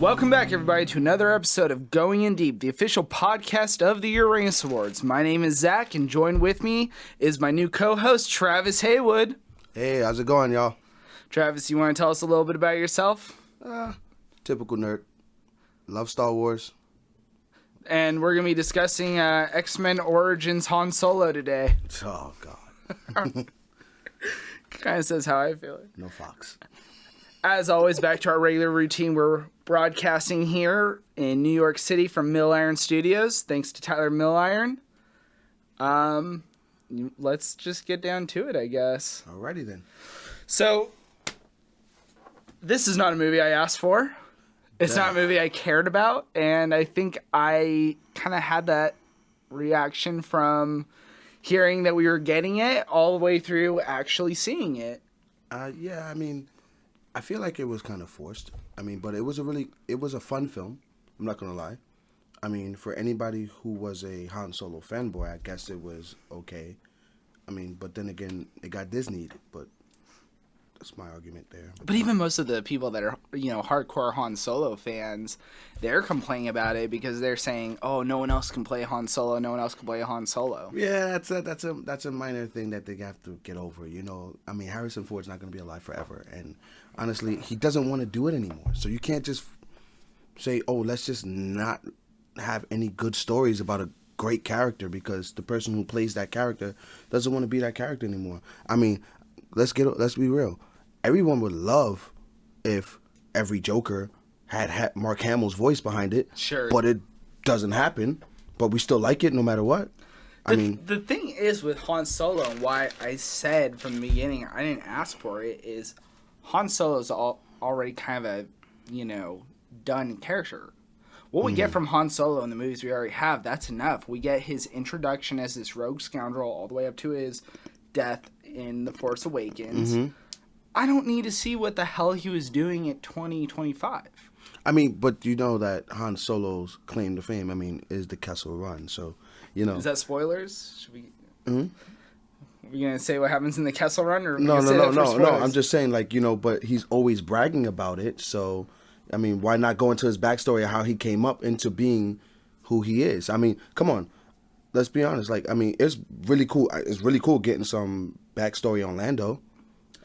Welcome back, everybody, to another episode of Going In Deep, the official podcast of the Uranus Awards. My name is Zach, and joined with me is my new co-host, Travis Haywood. Hey, how's it going, y'all? Travis, you want to tell us a little bit about yourself? Typical nerd. Love Star Wars. And we're going to be discussing X-Men Origins Han Solo today. Oh, God. Kind of says how I feel. No Fox. As always, back to our regular routine. We're broadcasting here in New York City from Mill Iron Studios. Thanks to Tyler Mill Iron. Let's just get down to it, I guess. Alrighty then. So, this is not a movie I asked for. It's not a movie I cared about. And I think I kind of had that reaction from hearing that we were getting it all the way through actually seeing it. Yeah, I mean, I feel like it was kind of forced. I mean, but it was a fun film. I'm not gonna lie. I mean, for anybody who was a Han Solo fanboy, I guess it was okay. I mean, but then again, it got Disneyed, but that's my argument there. But even most of the people that are, hardcore Han Solo fans, they're complaining about it because they're saying, "Oh, no one else can play Han Solo. No one else can play Han Solo." Yeah, that's a minor thing that they have to get over. I mean, Harrison Ford's not going to be alive forever, and honestly, he doesn't want to do it anymore. So you can't just say, "Oh, let's just not have any good stories about a great character," because the person who plays that character doesn't want to be that character anymore. I mean, let's be real. Everyone would love if every Joker had Mark Hamill's voice behind it. Sure. But it doesn't happen. But we still like it no matter what. The thing is with Han Solo, and why I said from the beginning I didn't ask for it, is Han Solo's already kind of a, done character. What we get from Han Solo in the movies we already have, that's enough. We get his introduction as this rogue scoundrel all the way up to his death in The Force Awakens. Mm-hmm. I don't need to see what the hell he was doing at 2025. I mean, but you know that Han Solo's claim to fame, is the Kessel Run. So, Is that spoilers? Should we... Mm-hmm. Are we going to say what happens in the Kessel Run? Or No. I'm just saying, but he's always bragging about it. So, I mean, why not go into his backstory of how he came up into being who he is? I mean, come on. Let's be honest. It's really cool. It's really cool getting some backstory on Lando.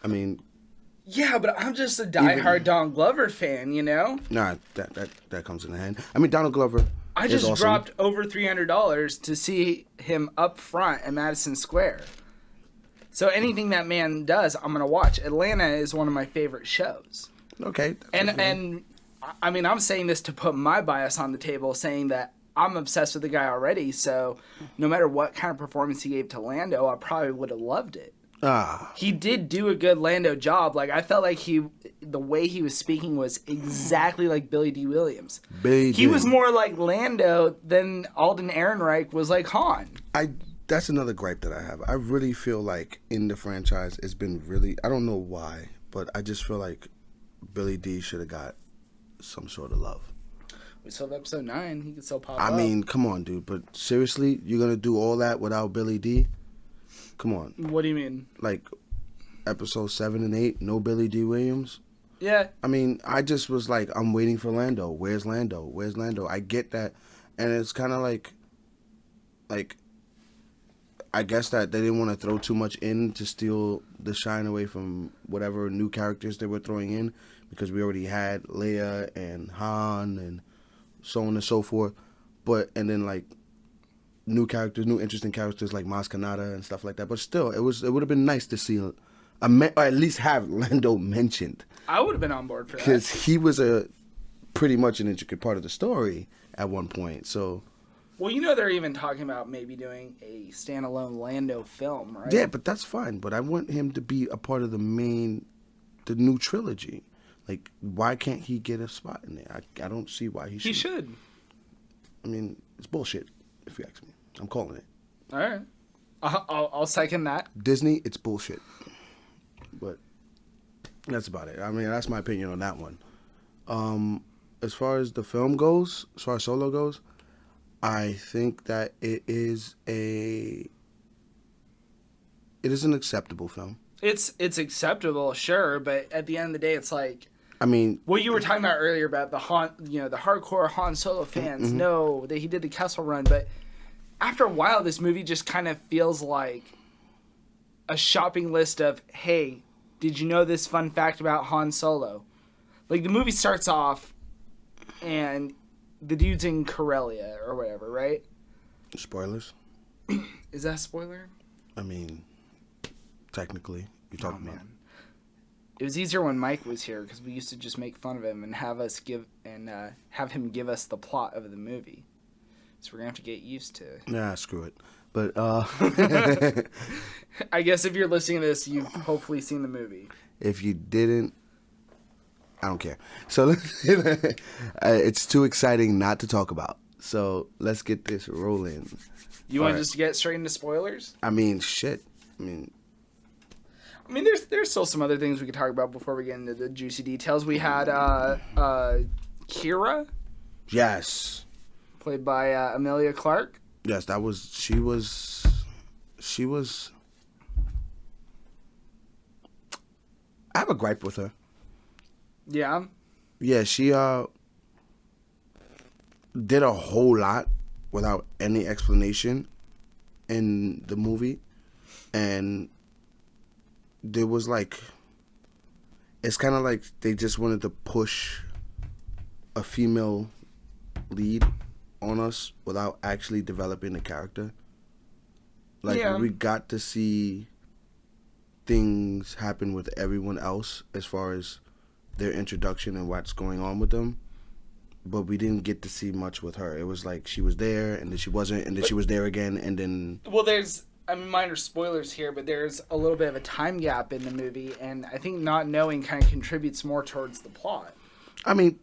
I mean... Yeah, but I'm just a diehard Donald Glover fan, Nah, that comes in hand. I mean, Donald Glover. I just awesome. dropped over $300 to see him up front at Madison Square. So anything that man does, I'm gonna watch. Atlanta is one of my favorite shows. Okay. And I mean, I'm saying this to put my bias on the table, saying that I'm obsessed with the guy already. So no matter what kind of performance he gave to Lando, I probably would have loved it. He did do a good Lando job. I felt like the way he was speaking was exactly like Billy D. Williams. He was more like Lando than Alden Ehrenreich was like Han. That's another gripe that I have. I really feel like in the franchise, it's been really, I don't know why, but I just feel like Billy D. should have got some sort of love. We still have episode 9. He could still pop up. I mean, come on, dude. But seriously, you're going to do all that without Billy D.? Come on. What do you mean? Episode 7 and 8, no Billy D. Williams? Yeah. I mean, I just was like, I'm waiting for Lando. Where's Lando? Where's Lando? I get that. And it's kind of like, I guess that they didn't want to throw too much in to steal the shine away from whatever new characters they were throwing in, because we already had Leia and Han and so on and so forth. And then, new characters, new interesting characters like Maz Kanata and stuff like that. But still, it would have been nice to see, or at least have Lando mentioned. I would have been on board for that. Because he was pretty much an intricate part of the story at one point. So, well, they're even talking about maybe doing a standalone Lando film, right? Yeah, but that's fine. But I want him to be a part of the new trilogy. Why can't he get a spot in there? I don't see why he should. He should. I mean, it's bullshit, if you ask me. I'm calling it. All right. I'll second that. Disney, it's bullshit. But that's about it. I mean, that's my opinion on that one. As far as the film goes, as far as Solo goes, I think that it is an acceptable film. It's acceptable, sure, but at the end of the day, it's like I mean, what you were talking about earlier about the the hardcore Han Solo fans know that he did the Kessel Run, but after a while, this movie just kind of feels like a shopping list of, hey, did you know this fun fact about Han Solo? Like, the movie starts off, and the dude's in Corellia or whatever, right? Spoilers? Is that a spoiler? I mean, technically, you're talking about. It was easier when Mike was here because we used to just make fun of him and have him give us the plot of the movie. So we're gonna have to get used to it. Nah, screw it. But I guess if you're listening to this, you've hopefully seen the movie. If you didn't, I don't care. So it's too exciting not to talk about. So let's get this rolling. You want to just get straight into spoilers? I mean, shit. I mean, there's still some other things we could talk about before we get into the juicy details. We had Kira. Yes. Played by Emilia Clarke. Yes, she was. I have a gripe with her. Yeah. Yeah, she did a whole lot without any explanation in the movie, and there was like, it's kind of like they just wanted to push a female lead on us without actually developing the character. Like, we got to see things happen with everyone else as far as their introduction and what's going on with them, but we didn't get to see much with her. It was like she was there, and then she wasn't, and then she was there again, and then... Well, minor spoilers here, but there's a little bit of a time gap in the movie, and I think not knowing kind of contributes more towards the plot. I mean...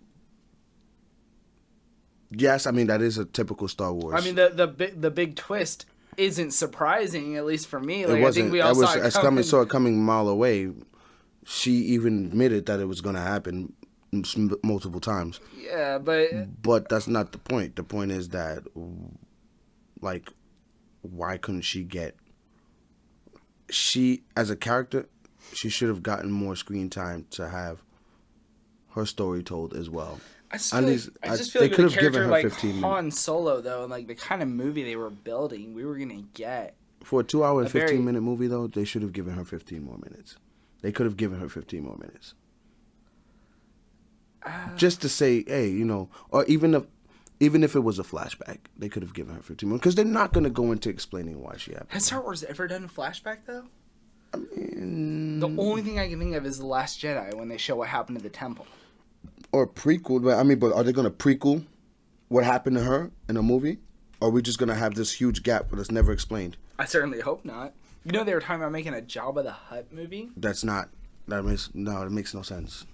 Yes, I mean, that is a typical Star Wars. I mean, the big twist isn't surprising, at least for me. Like, it wasn't. I think we all saw it coming a mile away. She even admitted that it was going to happen multiple times. Yeah, but... But that's not the point. The point is that, like, why couldn't she get... She, as a character, she should have gotten more screen time to have her story told as well. I just feel like with a character like Han Solo, though, and like the kind of movie they were building, we were going to get... For a 2 hour and 15-minute movie, though, they should have given her 15 more minutes. They could have given her 15 more minutes. Just to say, hey, you know, or even if it was a flashback, they could have given her 15 more. Because they're not going to go into explaining why she happened. Has Star Wars ever done a flashback, though? I mean... The only thing I can think of is The Last Jedi, when they show what happened to the temple. Or prequel, but are they going to prequel what happened to her in a movie? Or are we just going to have this huge gap that's never explained? I certainly hope not. You know they were talking about making a Jabba the Hutt movie? It makes no sense.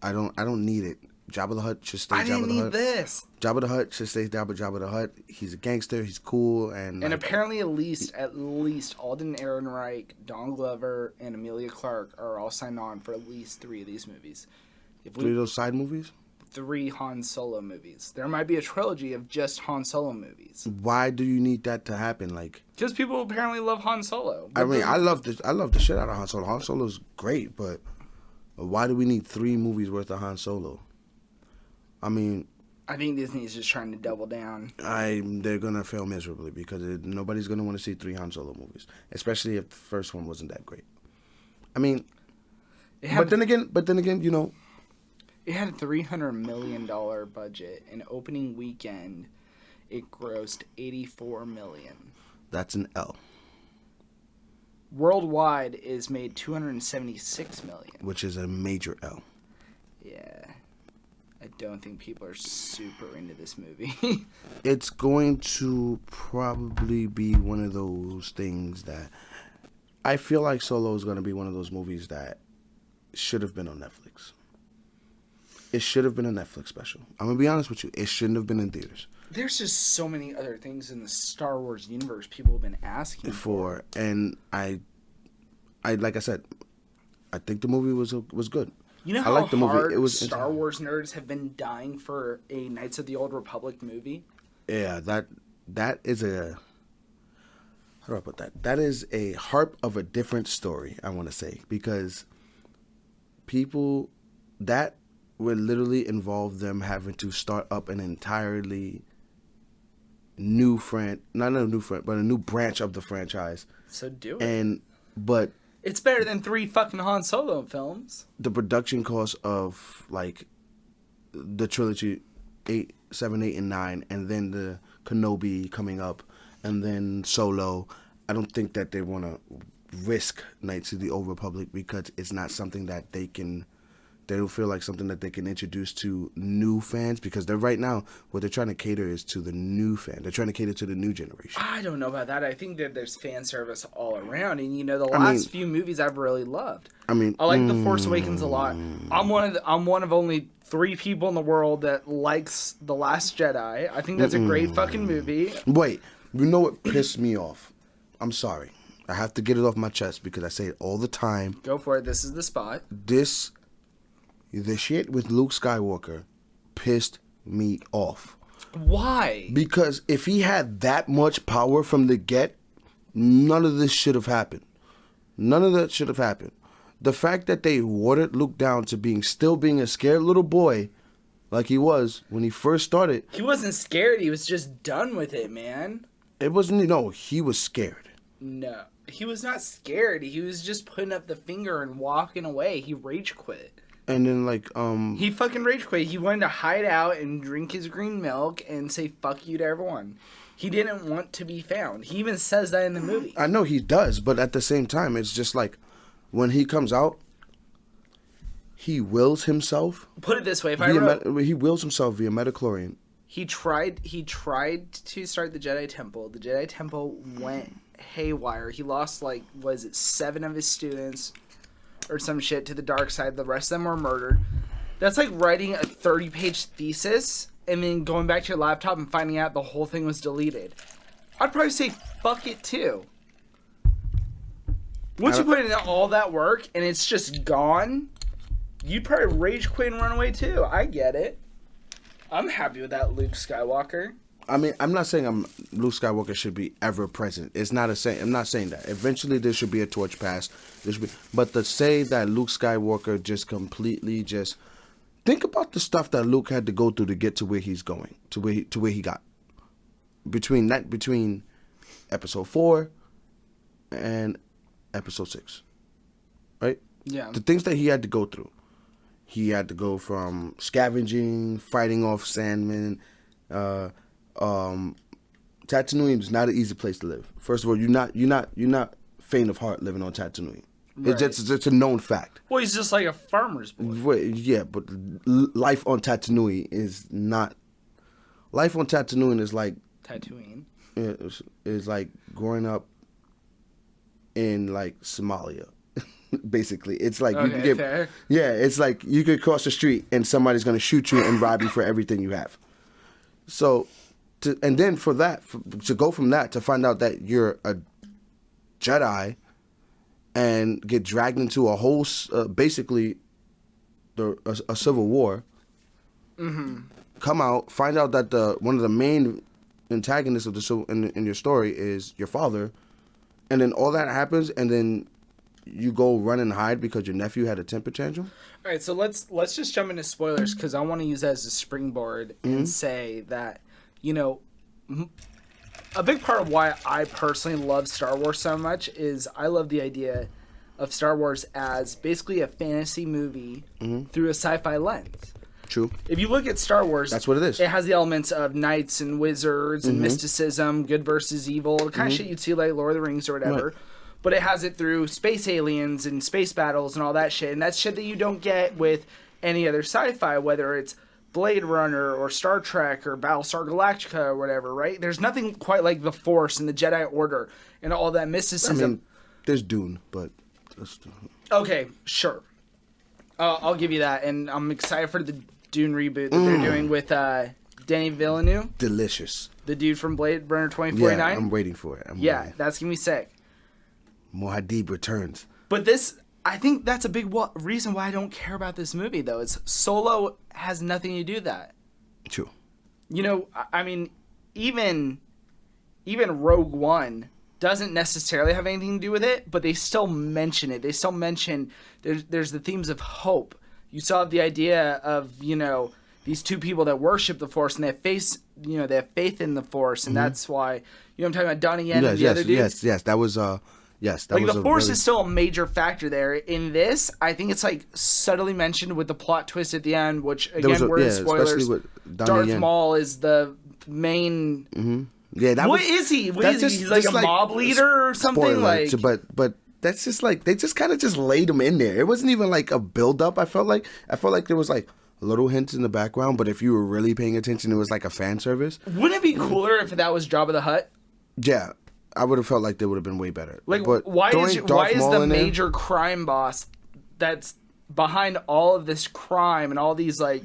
I don't need it. Jabba the Hutt should stay Jabba the Hutt. I didn't need this. Jabba the Hutt should stay Jabba the Hutt. He's a gangster. He's cool. And apparently at least Alden Ehrenreich, Don Glover, and Emilia Clarke are all signed on for at least 3 of these movies. 3 of those side movies? 3 Han Solo movies. There might be a trilogy of just Han Solo movies. Why do you need that to happen? Like, because people apparently love Han Solo. I mean, I love the shit out of Han Solo. Han Solo's great, but why do we need 3 movies worth of Han Solo? I mean, I think Disney is just trying to double down. They're gonna fail miserably because nobody's gonna want to see 3 Han Solo movies, especially if the first one wasn't that great. I mean, but then again, you know. It had a $300 million budget, and opening weekend, it grossed $84 million. That's an L. Worldwide, is made $276 million, which is a major L. Yeah, I don't think people are super into this movie. It's going to probably be one of those things that I feel like Solo is going to be one of those movies that should have been on Netflix. It should have been a Netflix special. I'm going to be honest with you. It shouldn't have been in theaters. There's just so many other things in the Star Wars universe people have been asking for. And I like I said, I think the movie was good. You know how hard Star Wars nerds have been dying for a Knights of the Old Republic movie? Yeah, that is a... How do I put that? That is a harp of a different story, I want to say. Because people that would literally involve them having to start up an entirely new not a new but a new branch of the franchise. So do it. But it's better than 3 fucking Han Solo films. The production cost of like the trilogy 8, 7, 8, and 9, and then the Kenobi coming up, and then Solo. I don't think that they want to risk Knights of the Old Republic because it's not something that they don't feel like something that they can introduce to new fans, because they're right now what they're trying to cater is to the new fan. They're trying to cater to the new generation. I don't know about that. I think that there's fan service all around, and the last few movies I've really loved. I like The Force Awakens a lot. I'm one of only 3 people in the world that likes The Last Jedi. I think that's a great fucking movie. Wait, you know what pissed me off? I'm sorry. I have to get it off my chest because I say it all the time. Go for it. This is the spot. The shit with Luke Skywalker pissed me off. Why? Because if he had that much power from the get, none of this should have happened. None of that should have happened. The fact that they watered Luke down to still being a scared little boy like he was when he first started. He wasn't scared. He was just done with it, man. It wasn't, no, he was scared. No, he was not scared. He was just putting up the finger and walking away. He rage quit. And then, he fucking rage quit. He wanted to hide out and drink his green milk and say fuck you to everyone. He didn't want to be found. He even says that in the movie. I know he does, but at the same time, it's just like, when he comes out, he wills himself. Put it this way, he wills himself via metachlorian. He tried to start the Jedi Temple. The Jedi Temple went haywire. He lost, 7 of his students or some shit to the dark side. The rest of them were murdered. That's like writing a 30-page thesis and then going back to your laptop and finding out the whole thing was deleted. I'd probably say fuck it too. Once you put in all that work and it's just gone, you'd probably rage quit and run away too. I get it. I'm happy with that Luke Skywalker. I mean, I'm not saying Luke Skywalker should be ever present. I'm not saying that. Eventually, there should be a torch pass. But to say that Luke Skywalker just completely think about the stuff that Luke had to go through to get to where he's going, to where he got. Between Episode 4 and Episode 6, right? Yeah. The things that he had to go through. He had to go from scavenging, fighting off sandmen. Tatooine is not an easy place to live. First of all, you're not faint of heart living on Tatooine. Right. It's a known fact. Well, he's just like a farmer's boy. Yeah, but life on Tatooine is not. Life on Tatooine is like Tatooine. Is like growing up in Somalia. Basically, it's like you can get. Fair. Yeah, it's like you could cross the street and somebody's gonna shoot you and rob you for everything you have. So, to go from that to find out that you're a Jedi and get dragged into a whole, basically, a civil war. Mm-hmm. Come out, find out that one of the main antagonists of in your story is your father, and then all that happens, and then you go run and hide because your nephew had a temper tantrum. All right, so let's just jump into spoilers because I want to use that as a springboard and say that, a big part of why I personally love Star Wars so much is I love the idea of Star Wars as basically a fantasy movie through a sci-fi lens. True. If you look at Star Wars, that's what it is. It has the elements of knights and wizards and mysticism, good versus evil, the kind of shit you'd see like Lord of the Rings or whatever. Right. But it has it through space aliens and space battles and all that shit. And that's shit that you don't get with any other sci-fi, whether it's Blade Runner or Star Trek or Battlestar Galactica or whatever, right? There's nothing quite like the Force and the Jedi Order and all that mysticism. I mean, there's Dune, but... Okay, sure. I'll give you that. And I'm excited for the Dune reboot that they're doing with Denis Villeneuve. Delicious. The dude from Blade Runner 2049. Yeah, I'm waiting for it. That's going to be sick. Muad'Dib returns. But I think that's a big reason why I don't care about this movie, though. It's Solo has nothing to do with that. True. I mean, even Rogue One doesn't necessarily have anything to do with it, but they still mention it. They still mention there's the themes of hope. you still have the idea of, you know, these two people that worship the Force and they have faith in the Force, and that's why, you know, I'm talking about Donnie Yen and the other dudes. Yes, that was yes, that like was the Force is still a major factor there. In this, I think it's like subtly mentioned with the plot twist at the end, which again, we're spoilers. Darth Maul is the main. Mm-hmm. Yeah, that what was, is he? What is just, he? He's like a mob leader or something. Spoiler, Like, but that's just like they just kind of just laid him in there. It wasn't even like a build up. I felt like there was like little hints in the background, but if you were really paying attention, it was like a fan service. Wouldn't it be cooler if that was Jabba the Hutt? Yeah, I would have felt like they would have been way better. Like, but why is the major crime boss that's behind all of this crime and all these like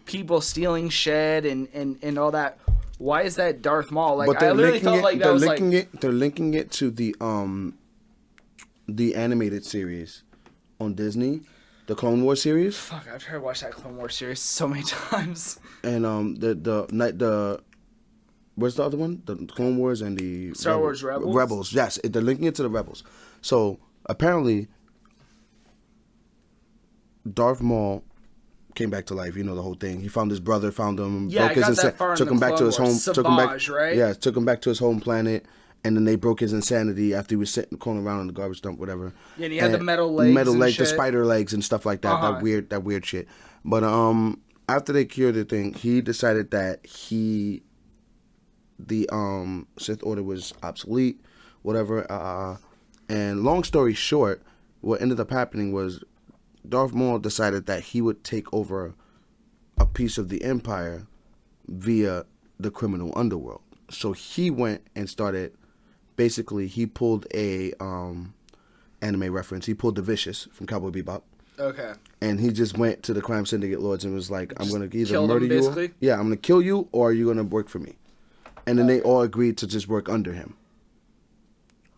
people stealing shit and all that? Why is that Darth Maul? Like, I literally felt like that was like they're linking it to the animated series on Disney. The Clone Wars series. Fuck, I've tried to watch that Clone Wars series so many times. And the where's the other one? The Clone Wars and the Star Wars Rebels. Rebels, yes, they're linking it to the Rebels. So apparently, Darth Maul came back to life. You know the whole thing. He found his brother, found him, broke his took him back to his home. Savage, right? Yeah, took him back to his home planet. And then they broke his insanity after he was sitting, crawling around in the garbage dump, whatever. Yeah, and he had the metal legs, the spider legs and stuff like that. That weird shit. But after they cured the thing, he decided that the Sith Order was obsolete, whatever. And long story short, what ended up happening was Darth Maul decided that he would take over a piece of the Empire via the criminal underworld. So he went and started. Basically, he pulled a anime reference. He pulled The Vicious from Cowboy Bebop. Okay. And he just went to the crime syndicate lords and was like, I'm going to either murder you. Yeah, I'm going to kill you or you're going to work for me. And then they all agreed to just work under him.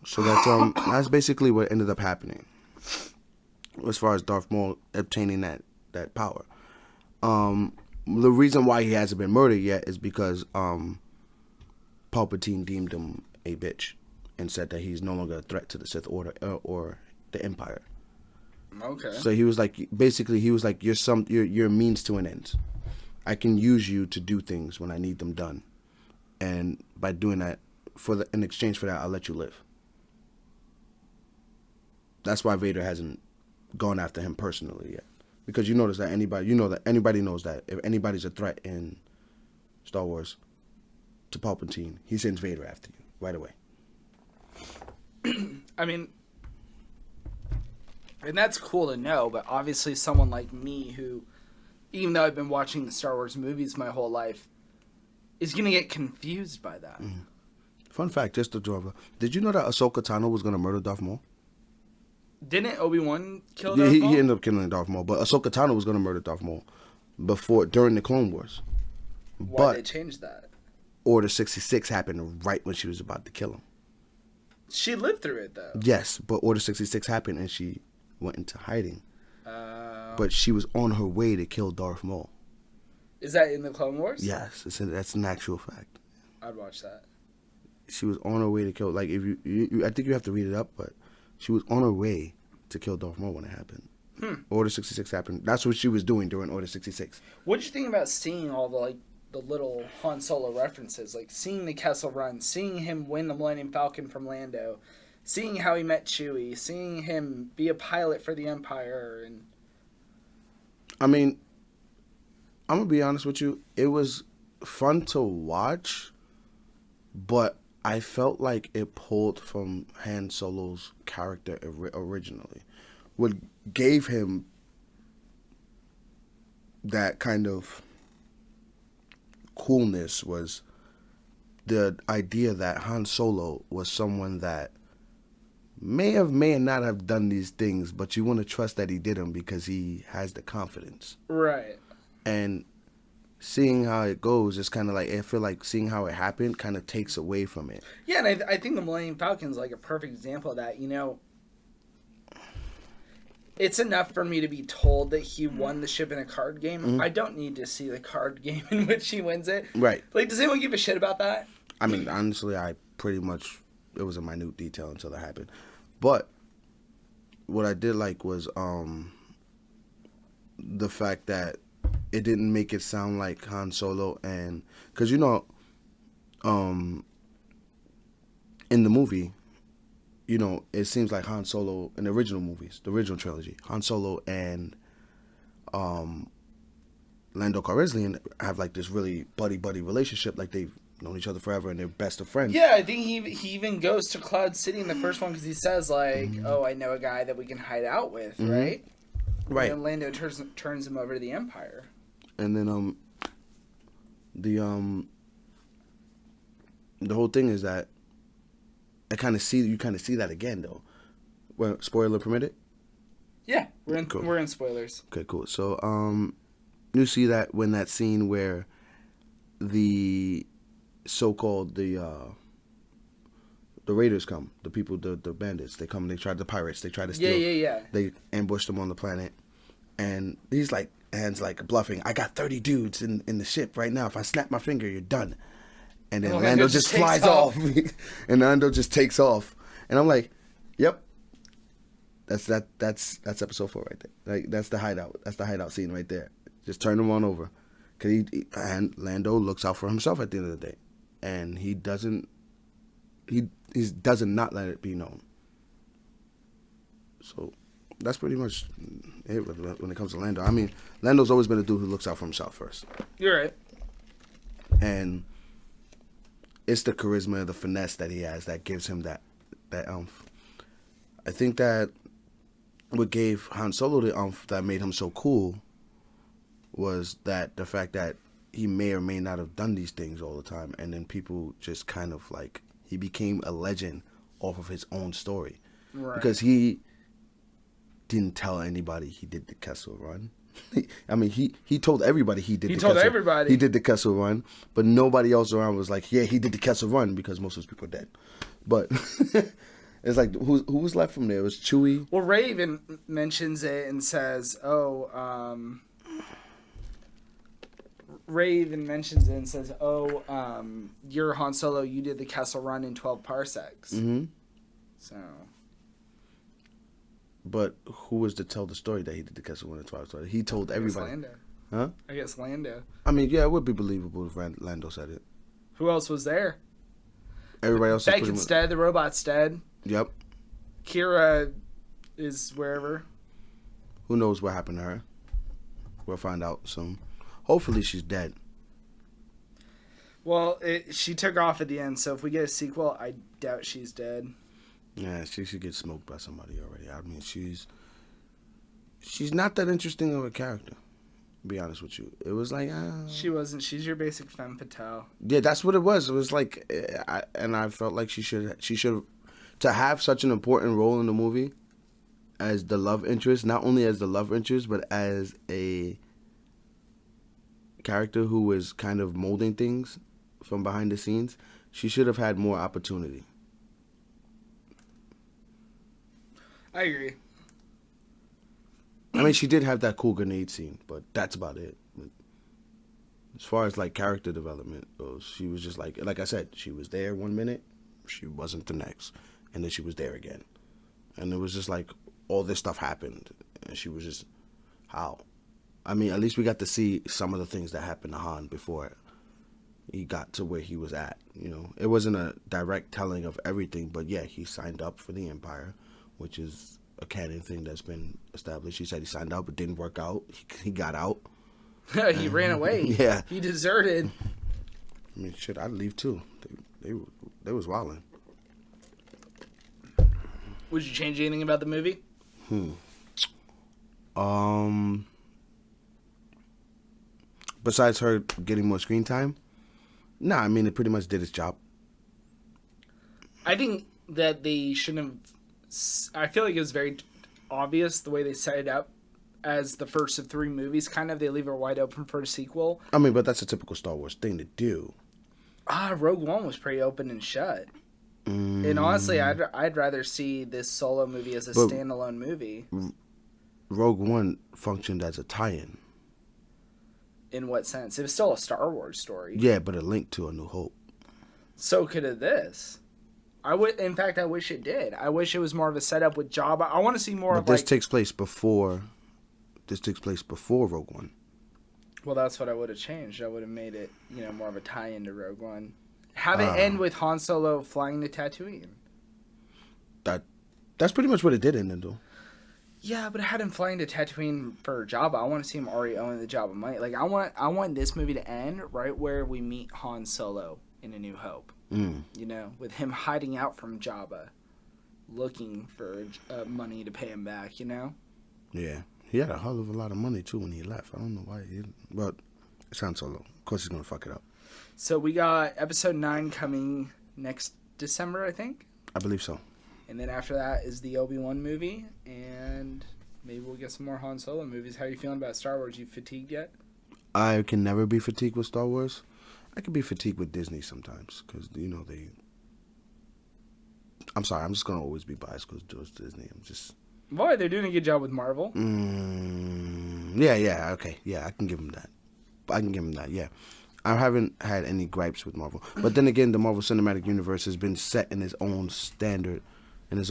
So that's basically what ended up happening as far as Darth Maul obtaining that power. The reason why he hasn't been murdered yet is because Palpatine deemed him a bitch and said that he's no longer a threat to the Sith Order or the Empire. Okay. So he was like, basically, you're a means to an end. I can use you to do things when I need them done, and by doing that, in exchange for that, I'll let you live. That's why Vader hasn't gone after him personally yet, because you notice that anybody knows that if anybody's a threat in Star Wars to Palpatine, he sends Vader after you right away. I mean, and that's cool to know, but obviously someone like me who, even though I've been watching the Star Wars movies my whole life, is going to get confused by that. Mm-hmm. Fun fact, just to drop, did you know that Ahsoka Tano was going to murder Darth Maul? Didn't Obi-Wan kill Darth Maul? He ended up killing Darth Maul, but Ahsoka Tano was going to murder Darth Maul during the Clone Wars. Why did they change that? Order 66 happened right when she was about to kill him. She lived through it, though. Yes, but Order 66 happened and she went into hiding. But she was on her way to kill Darth Maul. Is that in the Clone Wars? Yes, that's an actual fact. I'd watch that. She was on her way to kill. Like, if you I think you have to read it up, but she was on her way to kill Darth Maul when it happened. Order 66 happened. That's what she was doing during Order 66. What did you think about seeing all the little Han Solo references, like seeing the Kessel Run, seeing him win the Millennium Falcon from Lando, seeing how he met Chewie, seeing him be a pilot for the Empire, and I mean, I'm gonna be honest with you, it was fun to watch, but I felt like it pulled from Han Solo's character originally. What gave him that kind of coolness was the idea that Han Solo was someone that may not have done these things, but you want to trust that he did them because he has the confidence. Right. And seeing how it goes is kind of like, I feel like seeing how it happened kind of takes away from it. Yeah, and I think the Millennium Falcon is like a perfect example of that. You know, it's enough for me to be told that he won the ship in a card game. Mm-hmm. I don't need to see the card game in which he wins it. Right. Like, does anyone give a shit about that? I mean, honestly, it was a minute detail until that happened. But what I did like was the fact that it didn't make it sound like Han Solo, and because in the movie, it seems like Han Solo in the original movies, the original trilogy, Han Solo and Lando Calrissian have like this really buddy relationship, like they've known each other forever and they're best of friends. Yeah, I think he even goes to Cloud City in the first one because he says like, "Oh, I know a guy that we can hide out with," right? Right. And Lando turns him over to the Empire. And then the whole thing is that you kind of see that again though. Well, spoiler permitted? Yeah, we're in spoilers. Okay, cool. So you see that when that scene where the so-called the raiders come, the people, the bandits, they come, they try, the pirates, they try to steal. Yeah. They ambush them on the planet, and he's like, Han's like bluffing. I got 30 dudes in the ship right now. If I snap my finger, you're done. And then Lando just flies off, and Lando just takes off, and I'm like, yep. That's episode 4 right there. Like that's the hideout. That's the hideout scene right there. Just turn him on over, cause and Lando looks out for himself at the end of the day, and he doesn't not let it be known. So that's pretty much it when it comes to Lando. I mean, Lando's always been a dude who looks out for himself first. You're right. And it's the charisma, the finesse that he has that gives him that oomph. I think that what gave Han Solo the oomph that made him so cool was that the fact that he may or may not have done these things all the time, and then people just kind of like, he became a legend off of his own story. Right. Because he didn't tell anybody he did the Kessel Run. I mean, he told everybody he did the Kessel Run, but nobody else around was like, yeah, he did the Kessel Run, because most of those people are dead. But it's like, who was left from there? It was Chewie. Well, Rey even mentions it and says, you're Han Solo, you did the Kessel Run in 12 parsecs. Mm-hmm. So. But who was to tell the story that he did the Kessel Run in 12 parsecs? He told everybody. Lando. Huh? I guess Lando. I mean, yeah, it would be believable if Lando said it. Who else was there? Everybody else. Becket's dead. The robot's dead. Yep. Kira is wherever. Who knows what happened to her? We'll find out soon. Hopefully she's dead. Well, she took off at the end, so if we get a sequel, I doubt she's dead. Yeah, she should get smoked by somebody already. I mean, she's not that interesting of a character, to be honest with you. It was like... She wasn't. She's your basic femme fatale. Yeah, that's what it was. It was like... I felt like she should... To have such an important role in the movie as the love interest, not only as the love interest, but as a character who was kind of molding things from behind the scenes, she should have had more opportunity. I agree. I mean, she did have that cool grenade scene, but that's about it. As far as like character development goes, she was just like I said, she was there 1 minute, she wasn't the next, and then she was there again, and it was just like all this stuff happened, and she was just how. I mean, at least we got to see some of the things that happened to Han before he got to where he was at. You know, it wasn't a direct telling of everything, but yeah, he signed up for the Empire, which is a canon thing that's been established. He said he signed up, but didn't work out. He got out. He ran away. Yeah. He deserted. I mean, shit, I'd leave too. They was wilding. Would you change anything about the movie? Besides her getting more screen time? Nah, I mean, it pretty much did its job. I think that they shouldn't have... I feel like it was very obvious the way they set it up as the first of 3 movies, kind of. They leave it wide open for a sequel. I mean, but that's a typical Star Wars thing to do. Rogue One was pretty open and shut. And honestly, I'd rather see this Solo movie as a standalone movie. Rogue One functioned as a tie-in. In what sense? It was still a Star Wars story. Yeah, but a link to A New Hope. So could have this. In fact, I wish it did. I wish it was more of a setup with Jabba. I want to see more but of this takes place before this takes place before Rogue One. Well, that's what I would have changed. I would have made it, more of a tie-in to Rogue One. Have it end with Han Solo flying to Tatooine. That's pretty much what it did end in, though. Yeah, but I had him flying to Tatooine for Jabba. I want to see him already owning the Jabba money. Like, I want this movie to end right where we meet Han Solo in A New Hope. With him hiding out from Jabba, looking for money to pay him back. Yeah, he had a hell of a lot of money too when he left. I don't know why. But it's Han Solo. Of course, he's gonna fuck it up. So we got Episode 9 coming next December, I think. I believe so. And then after that is the Obi-Wan movie, and maybe we'll get some more Han Solo movies. How are you feeling about Star Wars? You fatigued yet? I can never be fatigued with Star Wars. I can be fatigued with Disney sometimes, because, I'm sorry, I'm just going to always be biased because it's Disney. Boy, they're doing a good job with Marvel. Yeah, okay. Yeah, I can give them that. Yeah. I haven't had any gripes with Marvel. But then again, the Marvel Cinematic Universe has been set in its own standard. It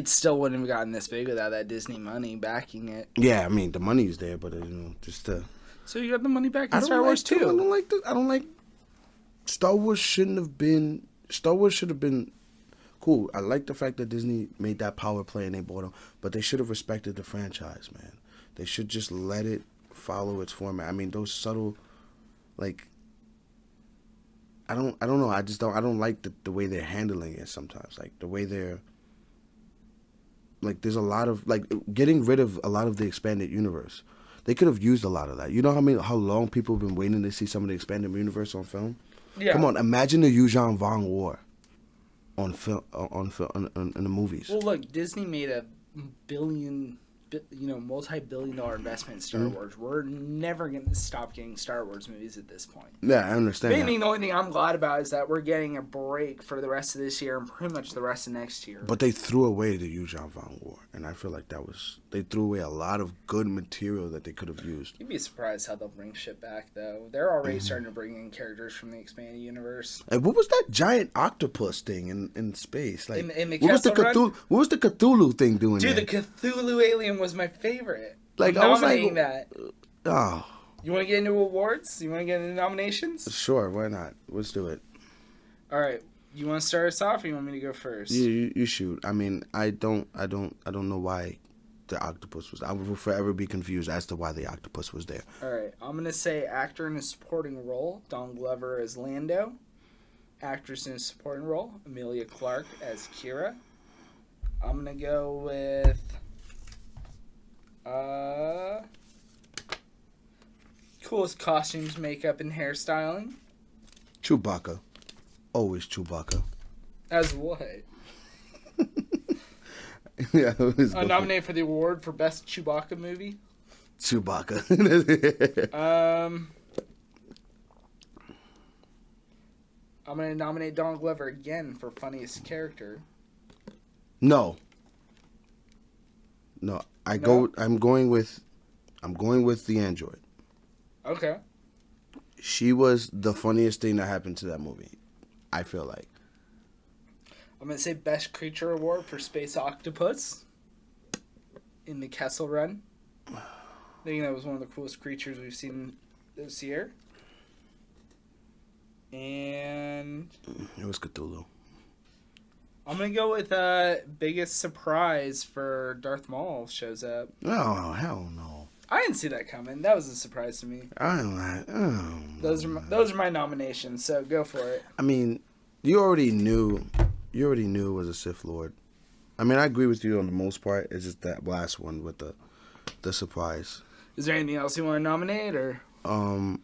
still wouldn't have gotten this big without that Disney money backing it. Yeah, I mean, the money's there, but, So you got the money back in Star Wars, too? I don't like... Star Wars should have been cool. I like the fact that Disney made that power play and they bought them, but they should have respected the franchise, man. They should just let it follow its format. I mean, those subtle... I don't know. I don't like the way they're handling it sometimes. Like the way they're there's a lot of getting rid of a lot of the expanded universe. They could have used a lot of that. You know how long people have been waiting to see some of the expanded universe on film? Yeah. Come on, imagine the Yuuzhan Vong War on film in the movies. Well, look, Disney made a multi-billion-dollar investment in Star Wars. We're never going to stop getting Star Wars movies at this point. Yeah, I understand. The only thing I'm glad about is that we're getting a break for the rest of this year and pretty much the rest of next year. But they threw away the Yuuzhan Vong War, and I feel like they threw away a lot of good material that they could have used. You'd be surprised how they'll bring shit back, though. They're already starting to bring in characters from the expanded universe. And what was that giant octopus thing in space? In the Kessel Run? What was the Cthulhu thing doing there? Dude, the Cthulhu alien was my favorite. I was like, that. Oh. You want to get into awards? You want to get into nominations? Sure, why not? Let's do it. All right. You want to start us off, or you want me to go first? You shoot. I mean, I don't know why the octopus was. I will forever be confused as to why the octopus was there. All right. I'm gonna say actor in a supporting role: Don Glover as Lando. Actress in a supporting role: Emilia Clarke as Kira. I'm gonna go with coolest costumes, makeup, and hairstyling. Chewbacca. Always Chewbacca. As what? Yeah, nominated for the award for best Chewbacca movie. Chewbacca. I'm gonna nominate Don Glover again for funniest character. No. I'm going with the android. Okay. She was the funniest thing that happened to that movie, I feel like. I'm going to say Best Creature Award for Space Octopus in the Kessel Run. I think that was one of the coolest creatures we've seen this year. And it was Cthulhu. I'm going to go with biggest surprise for Darth Maul shows up. Oh, hell no. I didn't see that coming. That was a surprise to me. Those are my nominations, so go for it. I mean, you already knew it was a Sith Lord. I mean, I agree with you on the most part. It's just that last one with the surprise. Is there anything else you want to nominate, or? I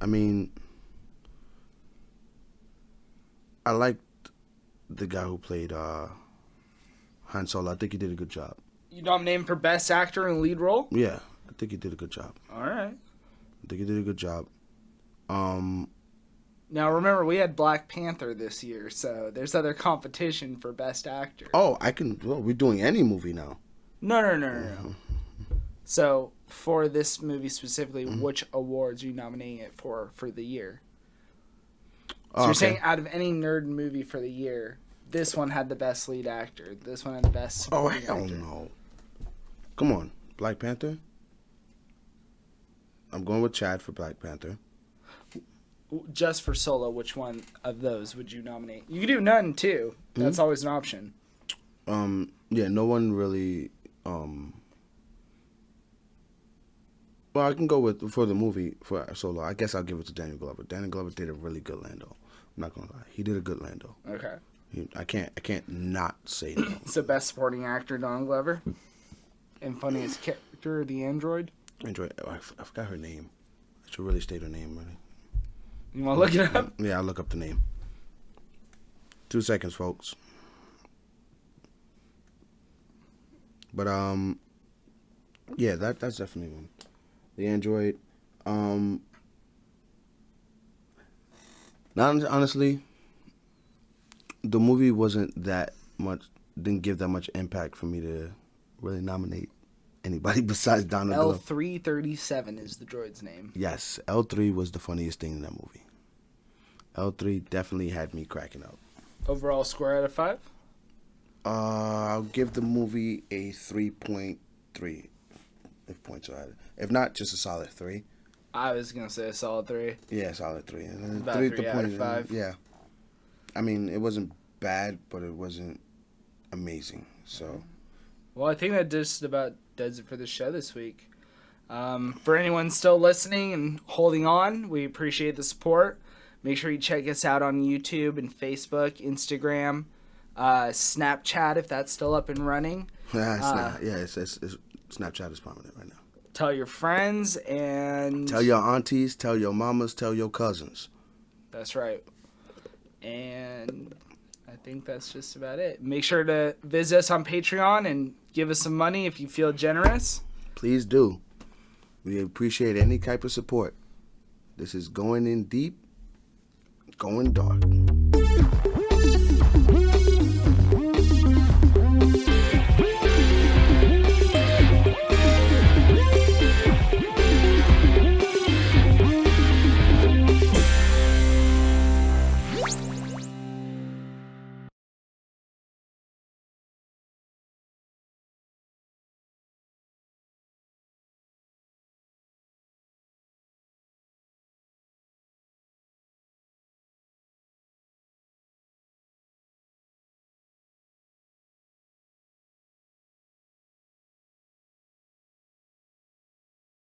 mean, I liked the guy who played Han Solo. I think he did a good job. You nominate him for Best Actor in Lead Role? Yeah, I think he did a good job. All right. I think he did a good job. Now, remember, we had Black Panther this year, so there's other competition for Best Actor. Oh, we're doing any movie now. No. So, for this movie specifically, which awards are you nominating it for the year? So you're saying out of any nerd movie for the year, this one had the best lead actor. This one had the best supporting actor. No. Come on, Black Panther. I'm going with Chad for Black Panther. Just for Solo, which one of those would you nominate? You could do none too. That's always an option. Yeah, no one really. Well, I can go with for the movie for Solo. I guess I'll give it to Daniel Glover. Daniel Glover did a really good Lando. I'm not gonna lie, he did a good Lando. Okay. I can't not say no. So best supporting actor, Donald Glover, and funniest character, the android. Android. I forgot her name. I should really state her name. Really. You want to look it up? Yeah, I'll look up the name. 2 seconds, folks. But yeah, that's definitely one. The android. Honestly, the movie wasn't that much. Didn't give that much impact for me to really nominate anybody besides Donald Glover. L337 is the droid's name. Yes, L3 was the funniest thing in that movie. L3 definitely had me cracking up. Overall score out of 5? I'll give the movie a 3.3 if points are added. If not, just a solid 3. I was going to say a solid 3. Yeah, solid 3. About 3 out of 5. Yeah. I mean, it wasn't bad, but it wasn't amazing. So. Well, I think that just about does it for the show this week. For anyone still listening and holding on, we appreciate the support. Make sure you check us out on YouTube and Facebook, Instagram, Snapchat if that's still up and running. Snapchat is prominent right now. Tell your friends and... Tell your aunties, tell your mamas, tell your cousins. That's right. And I think that's just about it. Make sure to visit us on Patreon and give us some money if you feel generous. Please do. We appreciate any type of support. This is Going In Deep, Going Dark.